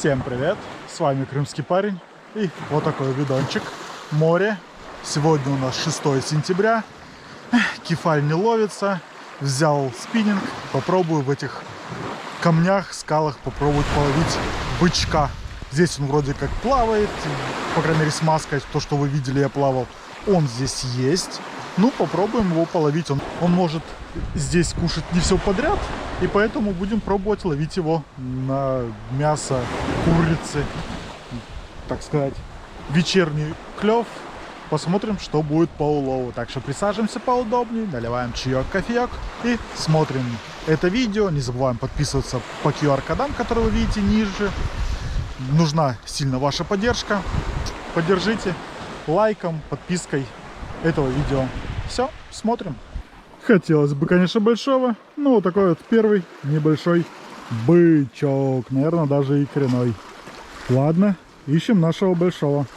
Всем привет! С вами крымский парень. И вот такой видончик. Море. Сегодня у нас 6 сентября. Кефаль не ловится. Взял спиннинг. Попробую в этих камнях, скалах попробовать половить бычка. Здесь он вроде как плавает. По крайней мере с маской. То, что вы видели, я плавал. Он здесь есть. Ну, попробуем его половить. Он может здесь кушать не все подряд. И поэтому будем пробовать ловить его на мясо курицы. Так сказать, вечерний клев. Посмотрим, что будет по улову. Так что присаживаемся поудобнее, наливаем чаек, кофеек и смотрим это видео. Не забываем подписываться по QR-кодам, которые вы видите ниже. Нужна сильно ваша поддержка. Поддержите лайком, подпиской этого видео. Все, смотрим. Хотелось бы, конечно, большого, но вот такой вот первый небольшой бычок. Наверное, даже и коренной. Ладно, ищем нашего большого.